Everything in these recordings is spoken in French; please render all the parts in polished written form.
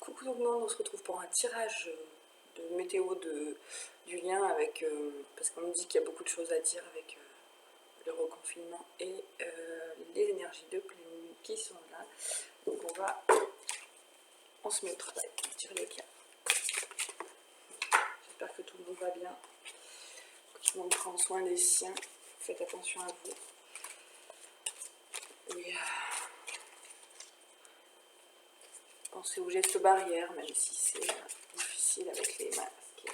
Coucou tout le monde, on se retrouve pour un tirage de météo du lien avec, parce qu'on me dit qu'il y a beaucoup de choses à dire avec le reconfinement et les énergies de pleine lune qui sont là. Donc on se met au travail, on tire les cartes. J'espère que tout le monde va bien, que tout le monde prend soin des siens, faites attention à vous. Et pensez aux gestes barrières, même si c'est difficile avec les masques et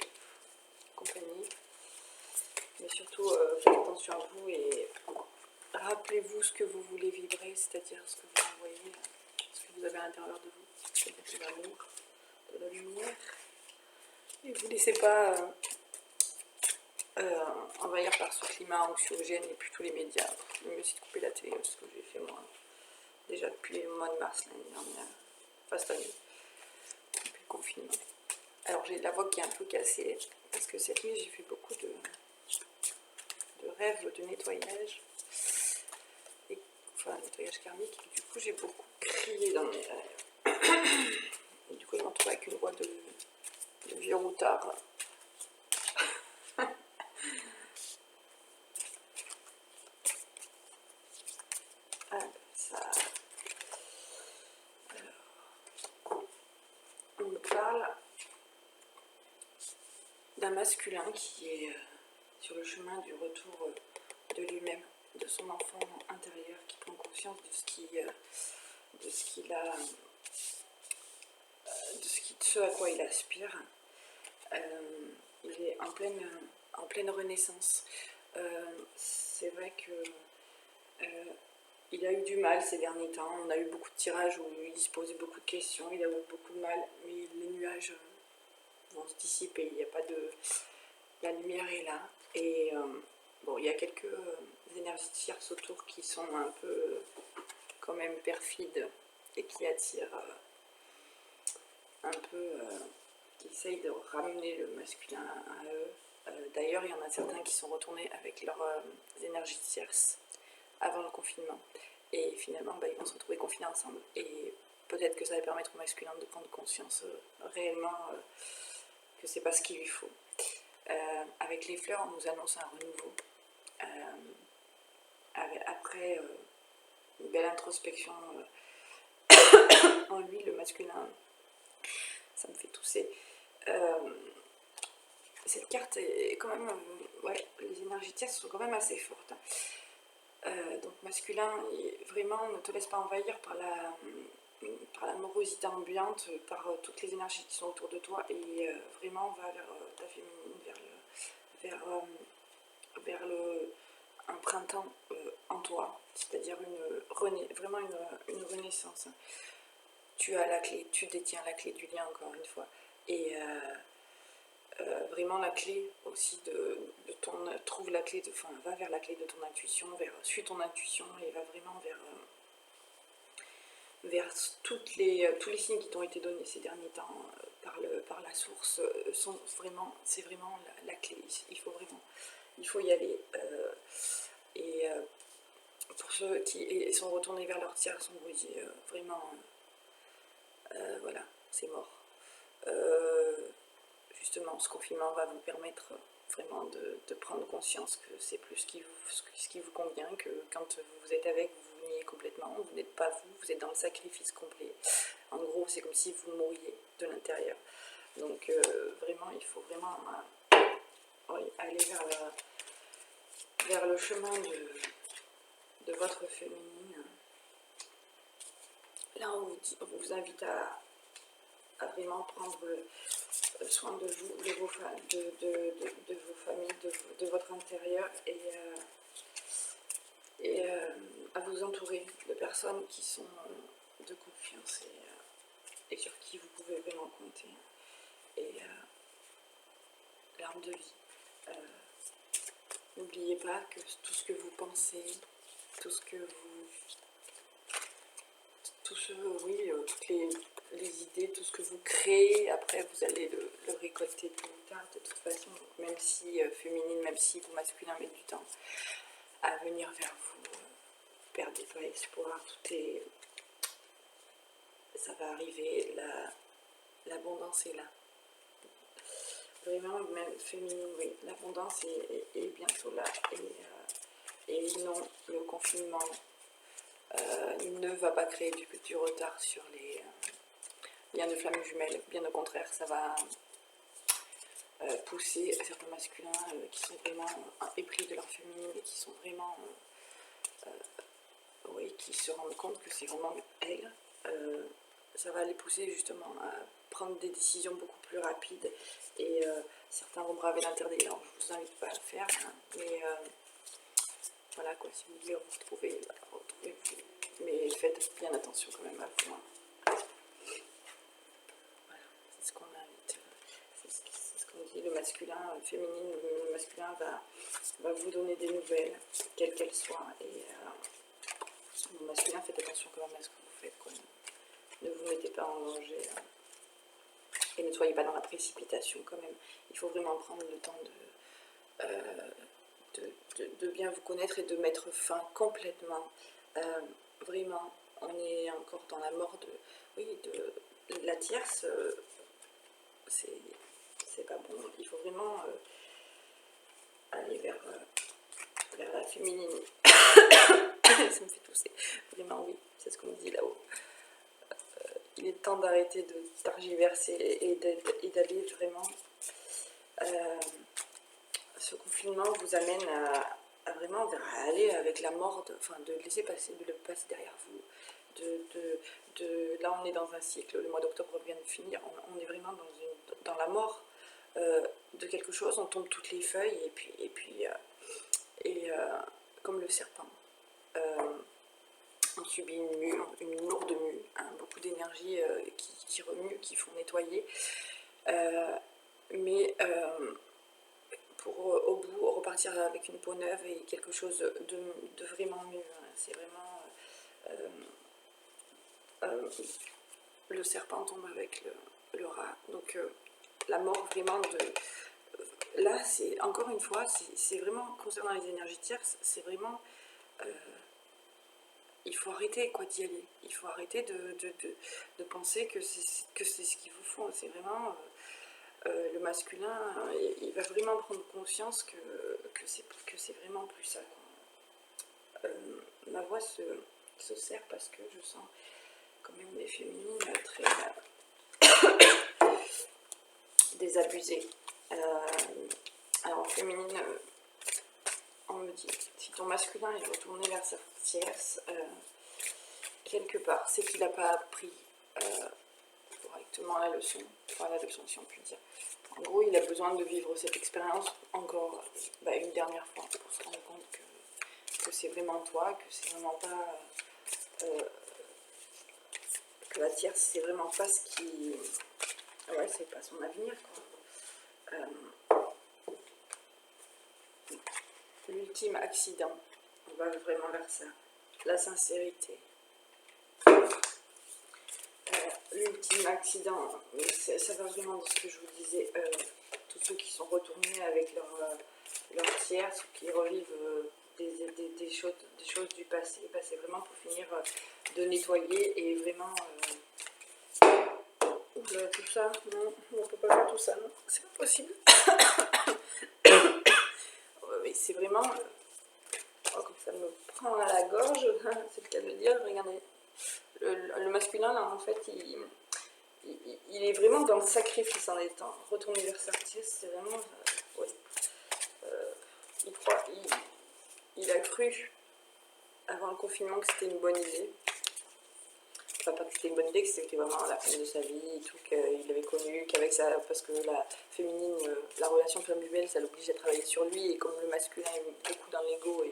compagnie. Mais surtout, faites attention à vous et rappelez-vous ce que vous voulez vibrer, c'est-à-dire ce que vous envoyez, ce que vous avez à l'intérieur de vous, c'est-à-dire de l'amour, de la lumière. Et ne vous laissez pas envahir par ce climat anxiogène et puis tous les médias. Le mieux c'est de couper la télé, ce que j'ai fait moi, déjà depuis le mois de mars l'année dernière, enfin cette année, depuis le confinement. Alors j'ai la voix qui est un peu cassée, parce que cette nuit j'ai fait beaucoup de rêves de nettoyage, enfin nettoyage karmique, et du coup j'ai beaucoup crié dans mes rêves. Et du coup je me retrouve avec une voix de vieux routard. Ça... Alors, on me parle d'un masculin qui est sur le chemin du retour de lui-même, de son enfant intérieur, qui prend conscience de ce à quoi il aspire. Il est en pleine renaissance. C'est vrai que il a eu du mal ces derniers temps. On a eu beaucoup de tirages où il se posait beaucoup de questions, il a eu beaucoup de mal, mais les nuages vont se dissiper. Il n'y a pas de... La lumière est là. Et bon, il y a quelques énergies tierces autour qui sont un peu quand même perfides et qui attirent un peu, qui essayent de ramener le masculin à eux. D'ailleurs, il y en a certains qui sont retournés avec leurs énergies tierces avant le confinement. Et finalement, ils vont se retrouver confinés ensemble. Et peut-être que ça va permettre au masculin de prendre conscience réellement que c'est pas ce qu'il lui faut. Avec les fleurs, on nous annonce un renouveau. Après une belle introspection en lui, le masculin, ça me fait tousser. Cette carte est quand même, ouais, les énergies tierces sont quand même assez fortes. Donc masculin, vraiment ne te laisse pas envahir par la morosité ambiante, par toutes les énergies qui sont autour de toi, et vraiment va vers ta féminine, vers un printemps en toi, c'est-à-dire vraiment une renaissance. Tu as la clé, tu détiens la clé du lien, encore une fois, et vraiment la clé aussi trouve la clé va vers la clé de ton intuition, suis ton intuition et va vraiment vers tous les signes qui t'ont été donnés ces derniers temps par la source. C'est vraiment la clé. Il faut y aller. Pour ceux qui sont retournés vers leur tierce, on vous dit vraiment, voilà, c'est mort. Justement, ce confinement va vous permettre vraiment de prendre conscience que c'est plus ce qui vous convient, que quand vous êtes avec, vous vous niez complètement, vous n'êtes pas vous êtes dans le sacrifice complet. En gros, c'est comme si vous mouriez de l'intérieur. Donc vraiment, il faut vraiment aller vers le chemin de votre féminine. Là, on vous invite à vraiment prendre soin de vous, de vos familles, de votre intérieur, et à vous entourer de personnes qui sont de confiance et sur qui vous pouvez vraiment compter. Et l'arme de vie. N'oubliez pas que tout ce que vous pensez, toutes les idées, tout ce que vous créez, après vous allez le récolter plus tard de toute façon. Donc même si féminine, même si vous masculin met du temps à venir vers vous, perdez pas espoir, ça va arriver. l'abondance est là. Vraiment, même féminine, oui, l'abondance est bientôt là. Et non, le confinement ne va pas créer du retard sur les liens de flammes jumelles. Bien au contraire, ça va pousser certains masculins qui sont vraiment épris de leur féminine et qui sont vraiment, oui, qui se rendent compte que c'est vraiment elles. Ça va les pousser justement à prendre des décisions beaucoup plus rapides et certains vont braver l'interdit. Alors je vous invite pas à le faire, hein, mais voilà quoi, si vous voulez vous retrouver, bah, retrouvez-vous. Mais faites bien attention quand même à vous. Voilà, c'est ce qu'on invite. C'est ce qu'on dit, le masculin, féminine, le masculin va vous donner des nouvelles, quelles qu'elles soient. Et le masculin, faites attention quand même à ce que vous faites. Quoi. Ne vous mettez pas en danger. Et ne soyez pas dans la précipitation quand même. Il faut vraiment prendre le temps de bien vous connaître et de mettre fin complètement. Vraiment, on est encore dans la mort de la tierce. C'est pas bon. Il faut vraiment aller vers la féminine. Ça me fait tousser. Vraiment, oui, c'est ce qu'on me dit là-haut. Il est temps d'arrêter de targiverser et d'aller vraiment. Ce confinement vous amène à vraiment aller avec la mort, de laisser passer, de le passer derrière vous. Là, on est dans un cycle, le mois d'octobre vient de finir, on est vraiment dans la mort de quelque chose, on tombe toutes les feuilles et puis comme le serpent. On subit une lourde mue, hein, beaucoup d'énergie qui remue, qui font nettoyer. Mais pour au bout repartir avec une peau neuve et quelque chose de vraiment mieux. Hein. C'est vraiment... le serpent tombe avec le rat. Donc la mort vraiment de... Là, c'est encore une fois, c'est vraiment, concernant les énergies tierces, c'est vraiment... il faut arrêter quoi d'y aller. Il faut arrêter de penser que c'est ce qu'il vous faut. C'est vraiment... le masculin, il va vraiment prendre conscience que c'est vraiment plus ça. Quoi. Ma voix se serre parce que je sens quand même des féminines très désabusées. Alors féminine, on me dit, si ton masculin est retourné vers sa tierce, quelque part, c'est qu'il n'a pas appris correctement la leçon, enfin la leçon si on peut dire. En gros, il a besoin de vivre cette expérience encore une dernière fois pour se rendre compte que c'est vraiment toi, que c'est vraiment pas... que la tierce, c'est vraiment pas ce qui... Ouais, c'est pas son avenir, quoi. L'ultime accident, on va vraiment vers ça. La sincérité. L'ultime accident, ça va vraiment dans ce que je vous disais, tous ceux qui sont retournés avec leur tierce, qui revivent des choses du passé, c'est vraiment pour finir de nettoyer et vraiment... tout ça, non, on ne peut pas faire tout ça, non, c'est pas possible. Oui, c'est vraiment... oh, comme ça me prend à la gorge, c'est le cas de le dire, regardez. Le masculin, là, en fait, il est vraiment dans le sacrifice en étant retourné vers sa tierce, c'est vraiment... ouais. Il a cru, avant le confinement, que c'était une bonne idée. Enfin, pas que c'était une bonne idée, que c'était vraiment la fin de sa vie et tout, qu'il avait connu, qu'avec ça, parce que la féminine, la relation femme-jumelle, ça l'oblige à travailler sur lui, et comme le masculin est beaucoup dans l'ego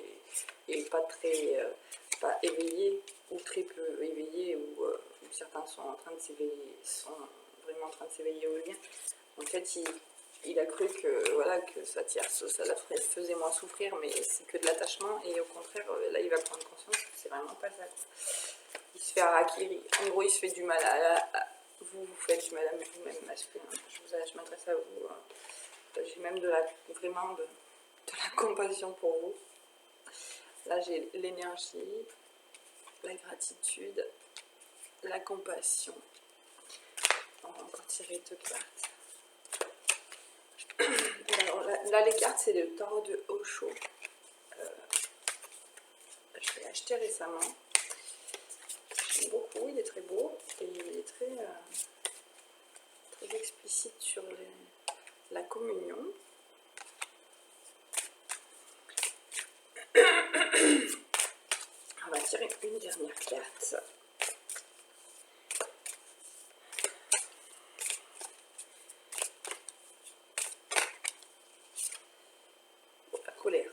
et pas très... pas éveillé, ou très peu éveillé, ou certains sont en train de s'éveiller, sont vraiment en train de s'éveiller au lien. En fait, il a cru que, voilà, que sa tierce, ça la faisait moins souffrir, mais c'est que de l'attachement, et au contraire, là, il va prendre conscience que c'est vraiment pas ça, quoi. Il se fait harakiri. En gros, il se fait du mal vous faites du mal à vous-même, masculin. Je m'adresse à vous. J'ai même vraiment de la compassion pour vous. Là, j'ai l'énergie, la gratitude, la compassion. On va encore tirer deux cartes. Alors, là, les cartes, c'est le tarot de Osho. Je l'ai acheté récemment. J'aime beaucoup, il est très beau et il est très explicite sur la communion. On va tirer une dernière carte. La colère.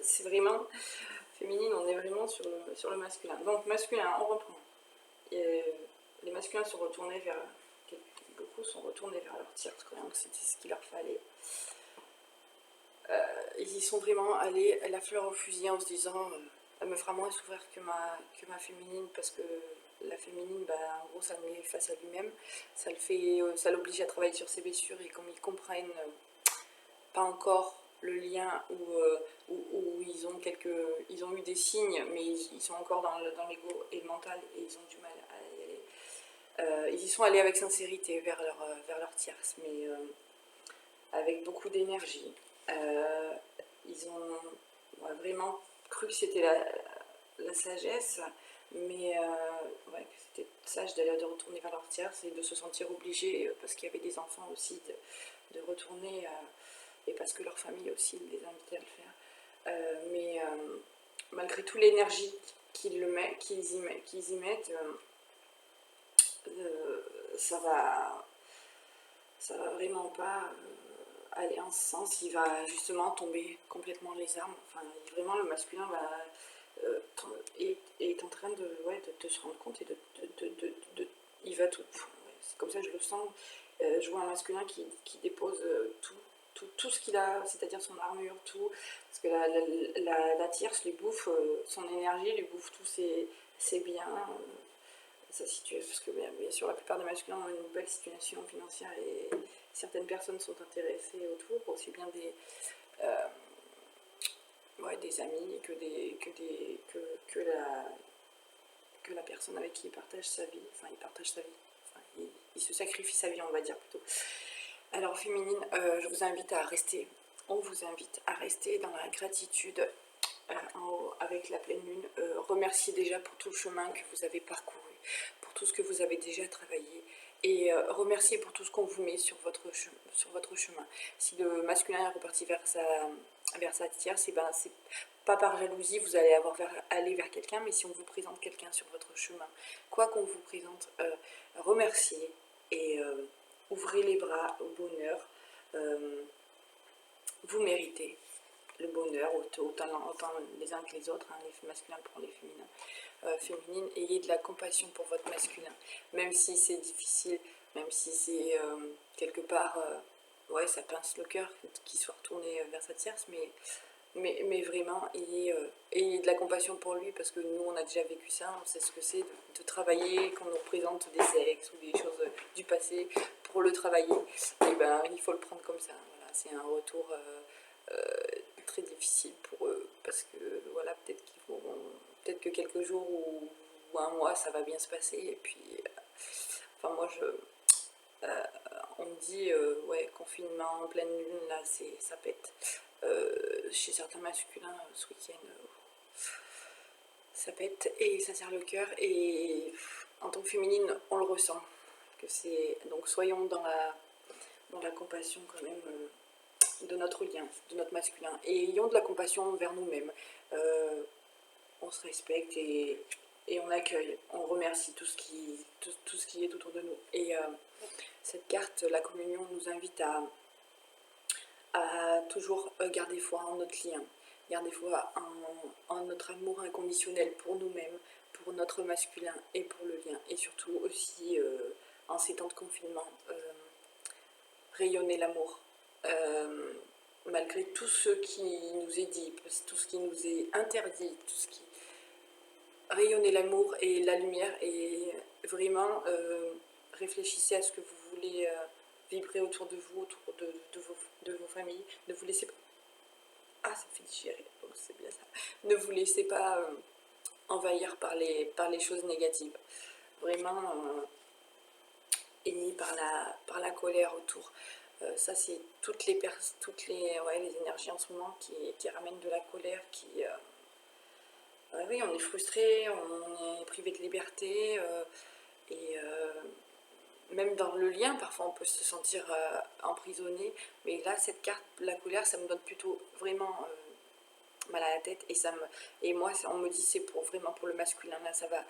C'est vraiment féminine, on est vraiment sur le masculin. Donc masculin, on reprend. Les masculins sont retournés vers, beaucoup sont retournés vers leur tierce, donc c'était ce qu'il leur fallait. Ils y sont vraiment allés la fleur au fusil en se disant elle me fera moins souffrir que ma féminine, parce que la féminine, en gros, ça le met face à lui-même, ça l'oblige à travailler sur ses blessures, et comme ils comprennent pas encore le lien où ils ont eu des signes, mais ils sont encore dans l'ego et le mental, et ils ont du mal à y aller. Ils y sont allés avec sincérité vers leur tierce, mais avec beaucoup d'énergie. Ils ont vraiment cru que c'était la sagesse, mais que c'était sage de retourner vers leur tierce et de se sentir obligés, parce qu'il y avait des enfants aussi, de retourner, et parce que leur famille aussi les invitait à le faire. Mais malgré tout l'énergie qu'ils y mettent, ça va vraiment pas aller en ce sens. Il va justement tomber complètement les armes. Enfin, vraiment, le masculin est en train de se rendre compte, et il va tout. C'est comme ça que je le sens. Je vois un masculin qui dépose tout ce qu'il a, c'est-à-dire son armure, tout, parce que la tierce lui bouffe son énergie, lui bouffe tous ses biens, sa situation, parce que bien sûr la plupart des masculins ont une belle situation financière, et certaines personnes sont intéressées autour, aussi bien des amis que la personne avec qui il partage sa vie, il se sacrifie sa vie, on va dire plutôt. Alors féminine, je vous invite à rester, on vous invite à rester dans la gratitude avec la pleine lune. Remerciez déjà pour tout le chemin que vous avez parcouru, pour tout ce que vous avez déjà travaillé, et remerciez pour tout ce qu'on vous met sur votre chemin. Si le masculin est reparti vers sa tierce, c'est pas par jalousie vous allez aller vers quelqu'un, mais si on vous présente quelqu'un sur votre chemin, quoi qu'on vous présente, remerciez, et ouvrez les bras au bonheur. Vous méritez le bonheur, autant les uns que les autres, les masculins pour les féminines. Ayez de la compassion pour votre masculin, même si c'est difficile, même si c'est quelque part, ça pince le cœur qu'il soit retourné vers sa tierce, mais vraiment, ayez de la compassion pour lui, parce que nous, on a déjà vécu ça, on sait ce que c'est de travailler, qu'on nous représente des ex ou des choses du passé, pour le travailler, et il faut le prendre comme ça. Voilà, c'est un retour très difficile pour eux, parce que peut-être que quelques jours ou un mois ça va bien se passer, et puis moi on me dit confinement en pleine lune, là ça pète, chez certains masculins ce week-end, ça pète et ça serre le cœur, et en tant que féminine on le ressent, donc soyons dans la compassion quand même, de notre lien, de notre masculin, et ayons de la compassion envers nous-mêmes. On se respecte, et on accueille, on remercie tout ce qui est autour de nous. Et cette carte, la communion, nous invite à toujours garder foi en notre lien, garder foi en notre amour inconditionnel pour nous-mêmes, pour notre masculin et pour le lien, et surtout aussi en ces temps de confinement, rayonner l'amour. Malgré tout ce qui nous est dit, tout ce qui nous est interdit, rayonnez l'amour et la lumière, et vraiment réfléchissez à ce que vous voulez vibrer autour de vous, autour de vos familles. Ne vous laissez pas... Ah, ça fait digérer, donc c'est bien ça. Ne vous laissez pas envahir par les choses négatives. Vraiment, par la colère autour. Ça c'est toutes les énergies en ce moment qui ramènent de la colère, oui, on est frustré, on est privé de liberté, et même dans le lien, parfois on peut se sentir emprisonné, mais là cette carte, la colère, ça me donne plutôt vraiment mal à la tête, et moi on me dit c'est vraiment pour le masculin, là ça va,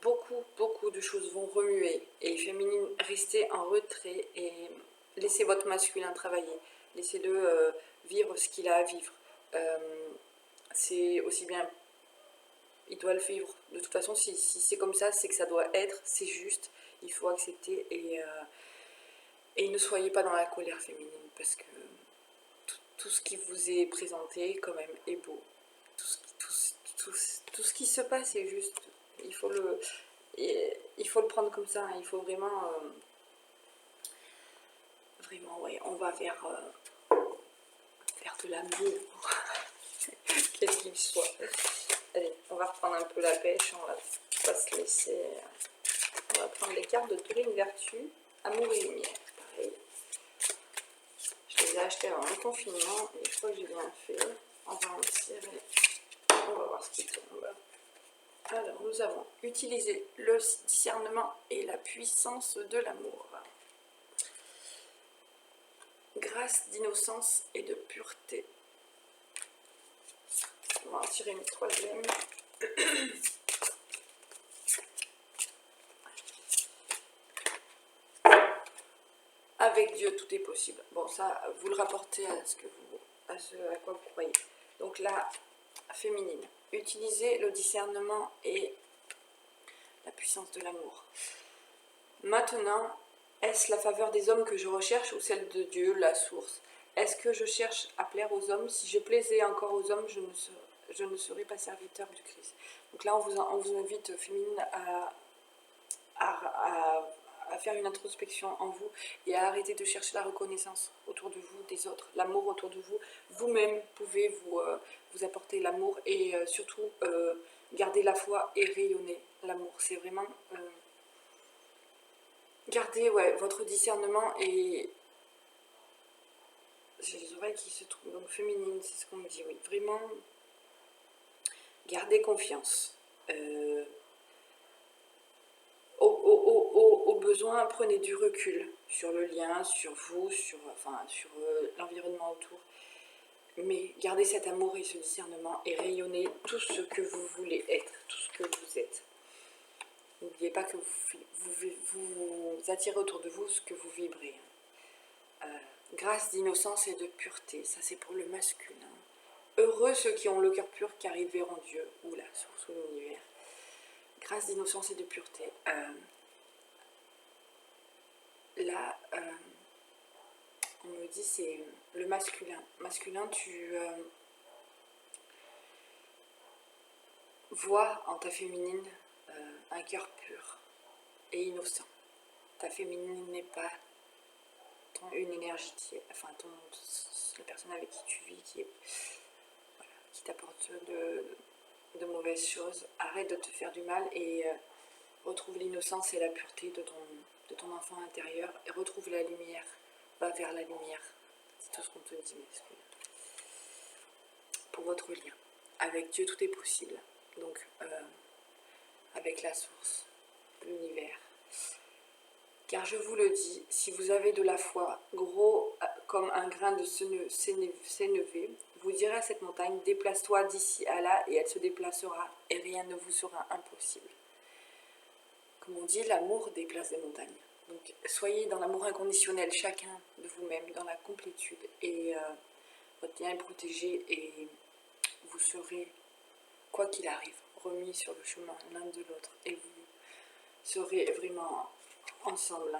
beaucoup de choses vont remuer, et féminine, restez en retrait et laissez votre masculin travailler, laissez-le vivre ce qu'il a à vivre. C'est aussi bien, il doit le vivre. De toute façon, si c'est comme ça, c'est que ça doit être, c'est juste, il faut accepter, et ne soyez pas dans la colère féminine, parce que tout ce qui vous est présenté quand même est beau. Tout ce qui se passe est juste, il faut le prendre comme ça, hein. Il faut vraiment, ouais, on va vers de l'amour, quel qu'il soit. Allez, on va reprendre un peu la pêche, on va pas se laisser. On va prendre les cartes de Taurine Vertu, Amour et Lumière. Pareil. Je les ai achetées avant le confinement et je crois que j'ai bien fait. On va en tirer. On va voir ce qui tombe. Alors, nous avons utilisé le discernement et la puissance de l'amour. Grâce d'innocence et de pureté. On va en tirer une troisième. Avec Dieu, tout est possible. Bon, ça, vous le rapportez à ce à quoi vous croyez. Donc là, féminine. Utilisez le discernement et la puissance de l'amour. Maintenant, est-ce la faveur des hommes que je recherche ou celle de Dieu, la source? Est-ce que je cherche à plaire aux hommes? Si je plaisais encore aux hommes, je ne serais pas serviteur du Christ. Donc là, on vous invite, féminine, à faire une introspection en vous et à arrêter de chercher la reconnaissance autour de vous, des autres, l'amour autour de vous. Vous-même pouvez vous apporter l'amour, et surtout garder la foi et rayonner l'amour. C'est vraiment garder, ouais, votre discernement, et j'ai les oreilles qui se trouvent, donc féminine, c'est ce qu'on me dit, oui, vraiment gardez confiance. Au besoin, prenez du recul sur le lien, sur vous, sur l'environnement autour. Mais gardez cet amour et ce discernement et rayonnez tout ce que vous voulez être, tout ce que vous êtes. N'oubliez pas que vous attirez autour de vous ce que vous vibrez. Grâce d'innocence et de pureté, ça c'est pour le masculin. Heureux ceux qui ont le cœur pur, car ils verront Dieu, ou la source, ou l'univers. Grâce d'innocence et de pureté. Là, on me dit c'est le masculin. Masculin, tu vois en ta féminine un cœur pur et innocent. Ta féminine n'est pas une énergie, la personne avec qui tu vis, qui t'apporte de mauvaises choses. Arrête de te faire du mal et retrouve l'innocence et la pureté de ton enfant intérieur, et retrouve la lumière. Va vers la lumière. C'est tout ce qu'on te dit, masculin. Pour votre lien. Avec Dieu, tout est possible. Donc, avec la source, l'univers. Car je vous le dis, si vous avez de la foi, gros comme un grain de sénévé, vous direz à cette montagne, déplace-toi d'ici à là, et elle se déplacera, et rien ne vous sera impossible. Comme on dit, l'amour déplace des montagnes. Donc soyez dans l'amour inconditionnel, chacun de vous-même, dans la complétude, et votre lien est protégé, et vous serez, quoi qu'il arrive, remis sur le chemin l'un de l'autre, et vous serez vraiment ensemble.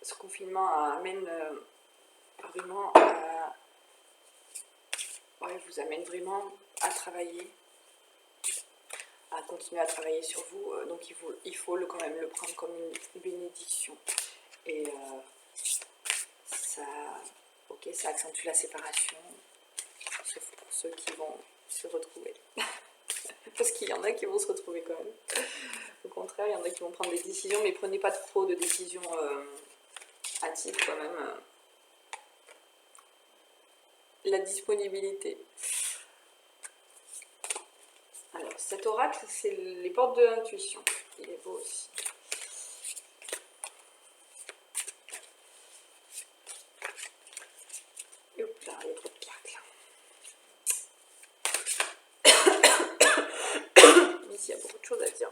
Ce confinement amène vraiment vous amène vraiment à travailler, à continuer à travailler sur vous, donc il faut quand même le prendre comme une bénédiction, et ça accentue la séparation, sauf pour ceux qui vont se retrouver, parce qu'il y en a qui vont se retrouver quand même, au contraire. faire. Il y en a qui vont prendre des décisions, mais prenez pas trop de décisions hâtives quand même. La disponibilité. Alors, cet oracle, c'est les portes de l'intuition. Il est beau aussi. Et hop là, il y a trop de cartes là. Ici, il y a beaucoup de choses à dire.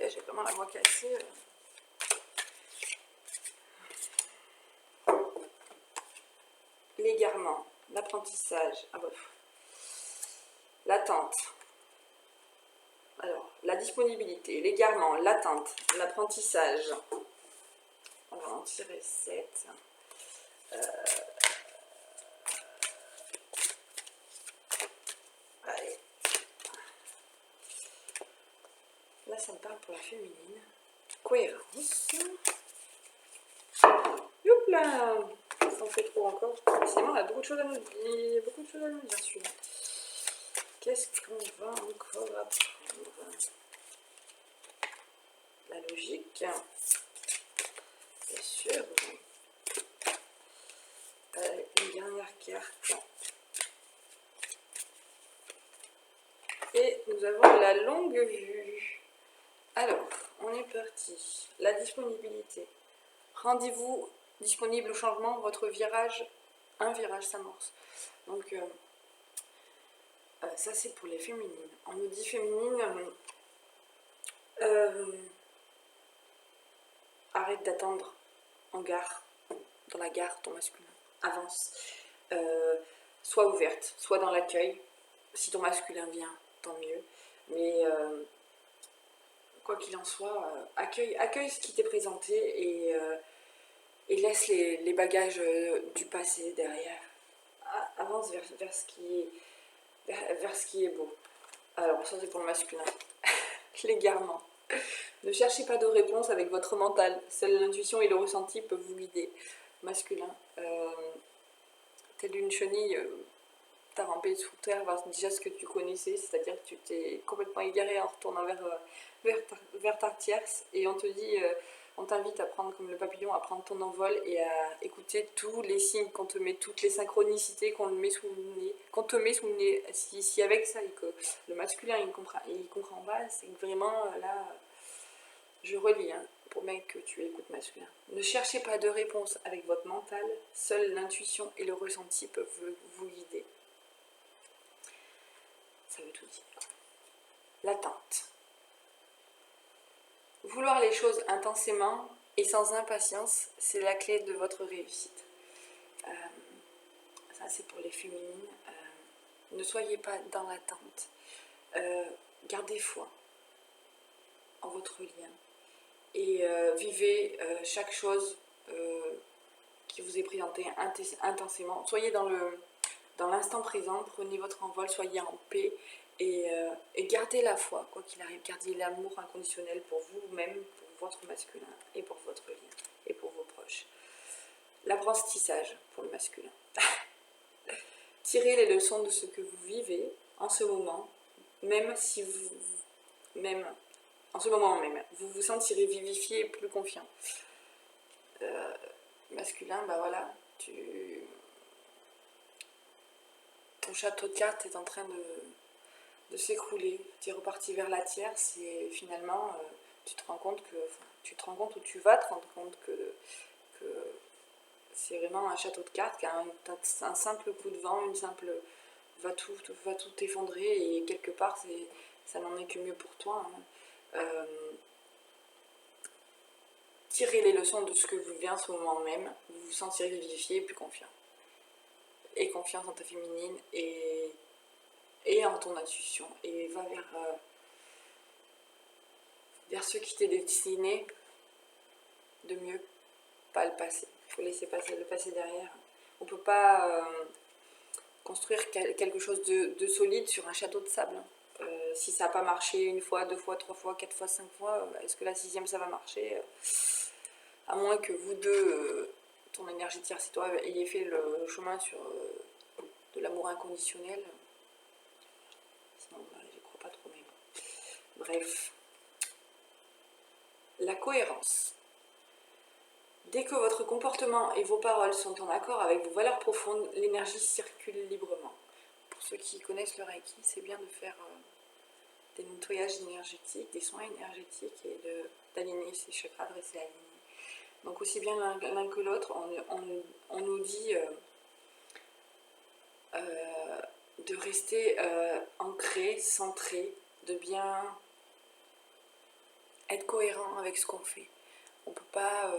J'ai vraiment la voix cassée. L'égarement, l'apprentissage, l'attente. Alors, la disponibilité, l'égarement, l'attente, l'apprentissage. On va en tirer 7. Allez. Là, ça me parle pour la féminine. Cohérence. Youp là, ça en fait trop encore. Décidément, il y a beaucoup de choses à nous dire. Il y a beaucoup de choses à nous dire celui-là. Qu'est-ce qu'on va encore apprendre? La logique, bien sûr. Une dernière carte. Et nous avons la longue vue. Alors, on est parti. La disponibilité. Rendez-vous disponible au changement, votre virage, un virage s'amorce. Donc, ça c'est pour les féminines. On nous dit féminine, arrête d'attendre en gare, dans la gare, ton masculin. Avance. Sois ouverte, sois dans l'accueil. Si ton masculin vient, tant mieux. Mais quoi qu'il en soit, accueille ce qui t'est présenté et laisse les bagages du passé derrière. Avance vers ce qui est beau. Alors, ça c'est pour le masculin. L'égarement. Ne cherchez pas de réponse avec votre mental. Seule l'intuition et le ressenti peuvent vous guider. Masculin. Telle une chenille, t'as rampé sous terre vers déjà ce que tu connaissais, c'est-à-dire que tu t'es complètement égaré en retournant vers ta tierce, et on te dit, on t'invite à prendre comme le papillon, à prendre ton envol et à écouter tous les signes qu'on te met, toutes les synchronicités qu'on te met sous le nez. Si avec ça et que le masculin il comprend pas, c'est que vraiment là, je relis, hein, pour bien que tu écoutes masculin. Ne cherchez pas de réponse avec votre mental, seule l'intuition et le ressenti peuvent vous guider. Ça veut tout dire. L'attente. Vouloir les choses intensément et sans impatience, c'est la clé de votre réussite. Ça c'est pour les féminines. Ne soyez pas dans l'attente. Gardez foi en votre lien. Et vivez chaque chose qui vous est présentée intensément. Soyez dans l'instant présent, prenez votre envol, soyez en paix et gardez la foi, quoi qu'il arrive. Gardez l'amour inconditionnel pour vous-même, pour votre masculin et pour votre lien et pour vos proches. L'apprentissage pour le masculin. Tirez les leçons de ce que vous vivez en ce moment, en ce moment même, vous vous sentirez vivifié et plus confiant. Masculin, bah voilà, ton château de cartes est en train de s'écrouler. Tu es reparti vers la tierce et finalement, tu te rends compte où tu vas te rendre compte que c'est vraiment un château de cartes, un simple coup de vent, va tout effondrer et quelque part, ça n'en est que mieux pour toi. Hein. Tirez les leçons de ce que vous vivez en ce moment même, vous vous sentirez vivifié et plus confiant. Et confiance en ta féminine et en ton intuition. Et va vers ce qui t'est destiné de mieux, pas le passé. Il faut laisser passer le passé derrière. On ne peut pas construire quelque chose de solide sur un château de sable. Si ça n'a pas marché une fois, 2 fois, 3 fois, 4 fois, 5 fois, est-ce que la 6e ça va marcher? À moins que vous deux, ton énergie tierce et toi, ayez fait le chemin sur de l'amour inconditionnel. Sinon, j'y crois pas trop même. Bref. La cohérence. Dès que votre comportement et vos paroles sont en accord avec vos valeurs profondes, l'énergie circule librement. Pour ceux qui connaissent le Reiki, c'est bien de faire des nettoyages énergétiques, des soins énergétiques et d'aligner ses chakras, de rester aligné. Donc aussi bien l'un que l'autre, on nous dit de rester ancré, centré, de bien être cohérent avec ce qu'on fait. On ne peut pas,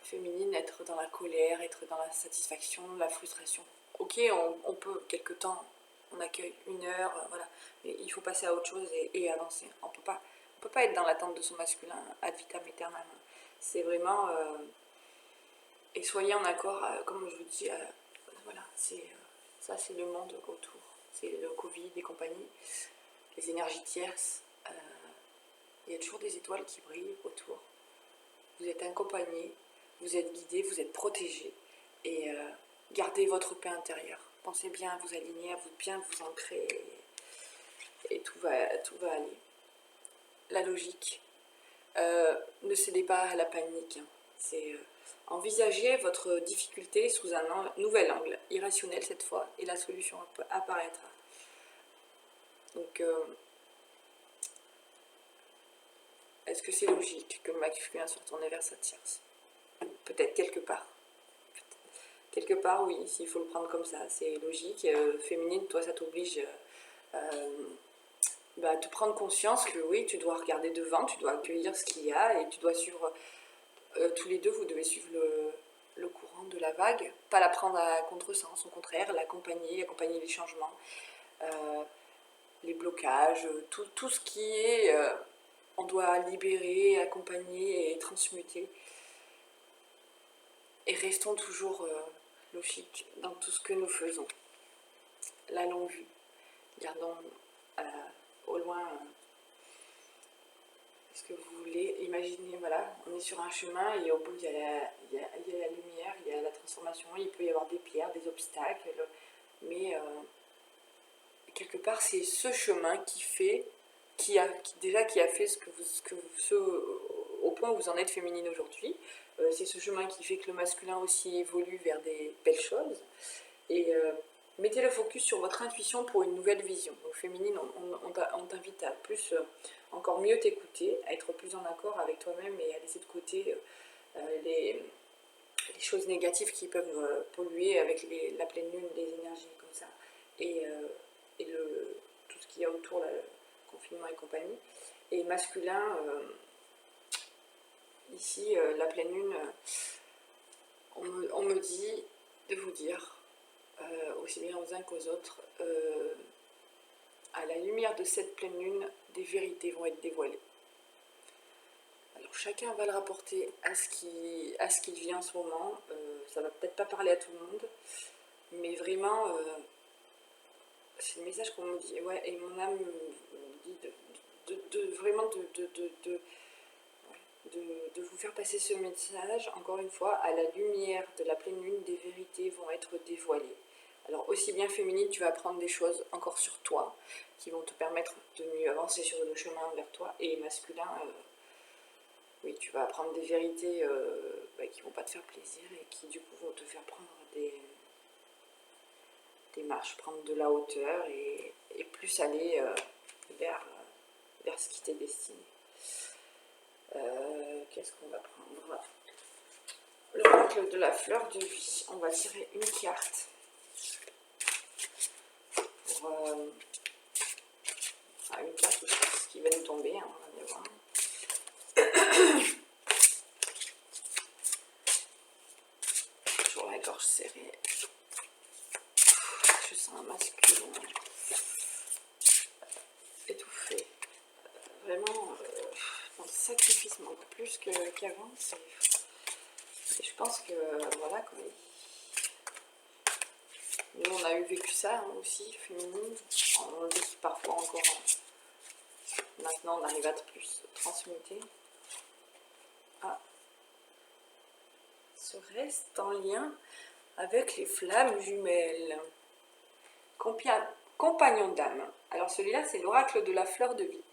féminine, être dans la colère, être dans la satisfaction, la frustration. Ok, on peut, quelque temps, on accueille 1 heure, voilà, mais il faut passer à autre chose et avancer. On peut pas être dans l'attente de son masculin ad vitam aeternam. C'est vraiment... et soyez en accord, comme je vous dis, voilà, ça c'est le monde autour. C'est le Covid et compagnie, les énergies tierces. Il y a toujours des étoiles qui brillent autour. Vous êtes accompagné, vous êtes guidé, vous êtes protégé. Et gardez votre paix intérieure. Pensez bien à vous aligner, à bien vous ancrer et tout va aller. La logique. Ne cédez pas à la panique. C'est envisagez votre difficulté sous un nouvel angle, irrationnel cette fois, et la solution apparaîtra. Donc, est-ce que c'est logique que le masculin se retourne vers sa tierce? Peut-être quelque part. Quelque part, oui, s'il faut le prendre comme ça, c'est logique. Féminine, toi, ça t'oblige de prendre conscience que oui, tu dois regarder devant, tu dois accueillir ce qu'il y a et tu dois suivre, tous les deux, vous devez suivre le courant de la vague, pas la prendre à contresens, au contraire, accompagner les changements, les blocages, tout ce qui est, on doit libérer, accompagner et transmuter. Et restons toujours logiques dans tout ce que nous faisons. La longue vue. Gardons au loin ce que vous voulez. Imaginez, voilà, on est sur un chemin et au bout il y a la lumière, il y a la transformation, il peut y avoir des pierres, des obstacles, mais quelque part c'est ce chemin qui a fait au point où vous en êtes féminine aujourd'hui. C'est ce chemin qui fait que le masculin aussi évolue vers des belles choses. Et mettez le focus sur votre intuition pour une nouvelle vision. Donc féminine, on t'invite à plus, encore mieux t'écouter, à être plus en accord avec toi-même et à laisser de côté les choses négatives qui peuvent polluer avec la pleine lune, les énergies comme ça. Et tout ce qu'il y a autour, le confinement et compagnie. Et masculin, ici, la pleine lune, on me dit de vous dire, aussi bien aux uns qu'aux autres, à la lumière de cette pleine lune, des vérités vont être dévoilées. Alors chacun va le rapporter à ce qu'il vit en ce moment. Ça va peut-être pas parler à tout le monde, mais vraiment, c'est le message qu'on me dit. Ouais, et mon âme me dit vraiment de vous faire passer ce message, encore une fois, à la lumière de la pleine lune, des vérités vont être dévoilées. Alors aussi bien féminine, tu vas apprendre des choses encore sur toi, qui vont te permettre de mieux avancer sur le chemin vers toi, et masculin, oui, tu vas apprendre des vérités qui vont pas te faire plaisir, et qui du coup vont te faire prendre des marches, prendre de la hauteur, et plus aller vers ce qui t'est destiné. Qu'est-ce qu'on va prendre? L'oracle de la fleur de vie. On va tirer une carte pour une carte ce qui va nous tomber, hein, on va bien voir. Toujours la gorge serrée. Je sens un masculin étouffé. Vraiment dans le sacrifice, beaucoup plus qu'avant. Et je pense que voilà, quoi, nous on a vécu ça aussi, féminine. On le dit parfois encore. Maintenant on arrive à plus transmuter. Ah. Ce reste en lien avec les flammes jumelles. Compagnon d'âme. Alors celui-là c'est l'oracle de la fleur de vie.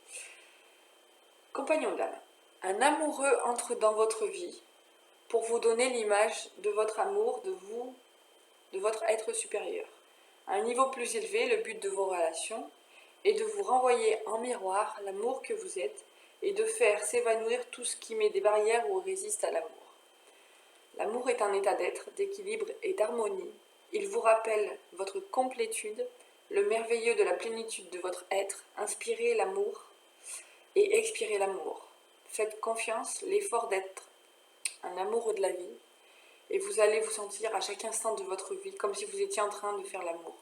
Compagnon d'âme. Un amoureux entre dans votre vie pour vous donner l'image de votre amour, de vous, de votre être supérieur. À un niveau plus élevé, le but de vos relations est de vous renvoyer en miroir l'amour que vous êtes et de faire s'évanouir tout ce qui met des barrières ou résiste à l'amour. L'amour est un état d'être, d'équilibre et d'harmonie. Il vous rappelle votre complétude, le merveilleux de la plénitude de votre être. Inspirez l'amour et expirez l'amour. Faites confiance, l'effort d'être un amoureux de la vie, et vous allez vous sentir à chaque instant de votre vie comme si vous étiez en train de faire l'amour.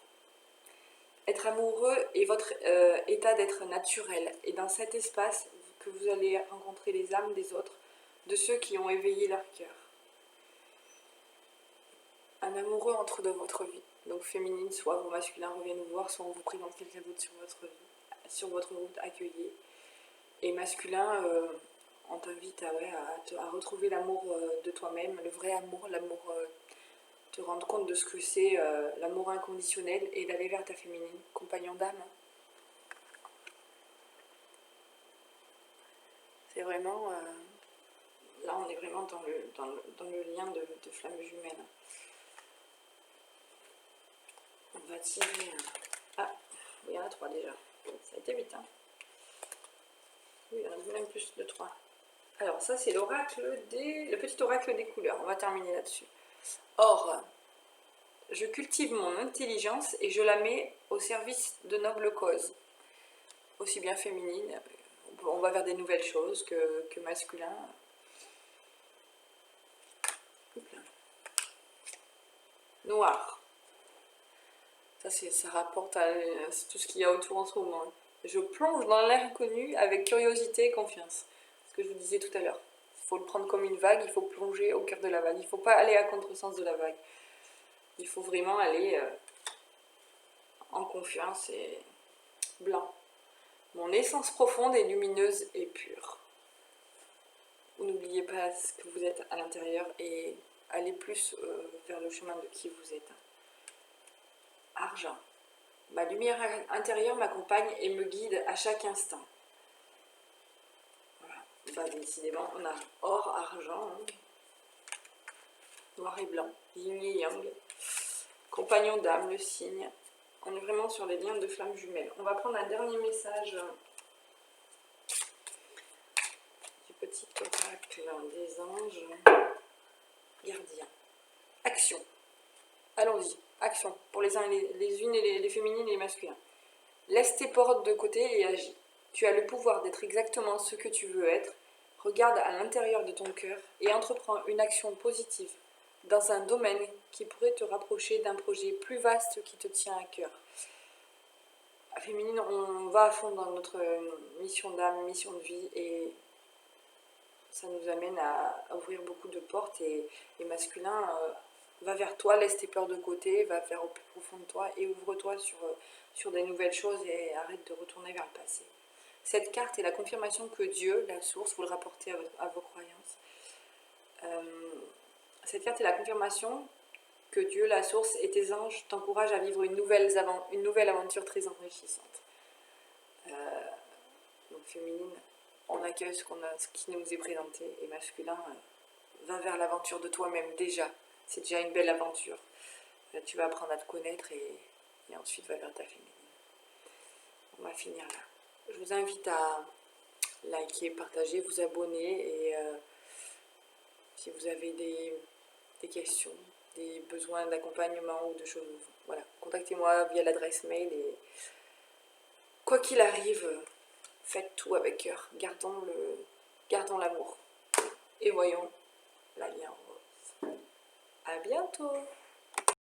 Être amoureux est votre état d'être naturel, et dans cet espace que vous allez rencontrer les âmes des autres, de ceux qui ont éveillé leur cœur. Un amoureux entre dans votre vie, donc féminine, soit vos masculins reviennent vous voir, soit on vous présente quelqu'un d'autre sur votre vie, sur votre route, accueillie. Et masculin, on t'invite à retrouver l'amour de toi-même, le vrai amour, l'amour, te rendre compte de ce que c'est l'amour inconditionnel et d'aller vers ta féminine, compagnon d'âme. C'est vraiment, là on est vraiment dans le lien de flamme jumelle. On va tirer, ah, il y en a 3 déjà, ça a été vite, hein. Oui, il y en a même plus de 3. Alors ça c'est le petit oracle des couleurs, on va terminer là-dessus. Or, je cultive mon intelligence et je la mets au service de nobles causes, aussi bien féminines, on va vers des nouvelles choses que masculin. Noir, ça rapporte à tout ce qu'il y a autour en ce moment. Je plonge dans l'air inconnu avec curiosité et confiance, ce que je vous disais tout à l'heure. Il faut le prendre comme une vague, il faut plonger au cœur de la vague, il ne faut pas aller à contresens de la vague. Il faut vraiment aller en confiance et blanc. Mon essence profonde est lumineuse et pure. N'oubliez pas ce que vous êtes à l'intérieur et allez plus vers le chemin de qui vous êtes. Argent. Ma lumière intérieure m'accompagne et me guide à chaque instant. Voilà. Bah, décidément, on a or, argent, hein. Noir et blanc, yin et yang. Compagnon d'âme, le signe. On est vraiment sur les liens de flammes jumelles. On va prendre un dernier message du petit oracle des anges gardiens. Action. Allons-y, action. Pour les uns les unes et les féminines et les masculins. Laisse tes portes de côté et agis. Tu as le pouvoir d'être exactement ce que tu veux être. Regarde à l'intérieur de ton cœur et entreprends une action positive dans un domaine qui pourrait te rapprocher d'un projet plus vaste qui te tient à cœur. Féminine, on va à fond dans notre mission d'âme, mission de vie, et ça nous amène à ouvrir beaucoup de portes. Et masculin, va vers toi, laisse tes peurs de côté, va vers au plus profond de toi et ouvre-toi sur des nouvelles choses et arrête de retourner vers le passé. Cette carte est la confirmation que Dieu, la source, vous le rapportez à vos croyances. Cette carte est la confirmation que Dieu, la source, et tes anges t'encouragent à vivre une nouvelle aventure très enrichissante. Donc féminine, on accueille ce qui nous est présenté, et masculin, va vers l'aventure de toi-même déjà. C'est déjà une belle aventure. Tu vas apprendre à te connaître et ensuite va vers ta féminine. On va finir là. Je vous invite à liker, partager, vous abonner, et si vous avez des questions, des besoins d'accompagnement ou de choses, voilà, contactez-moi via l'adresse mail, et quoi qu'il arrive, faites tout avec cœur, gardons l'amour et voyons la vie en rose. À bientôt.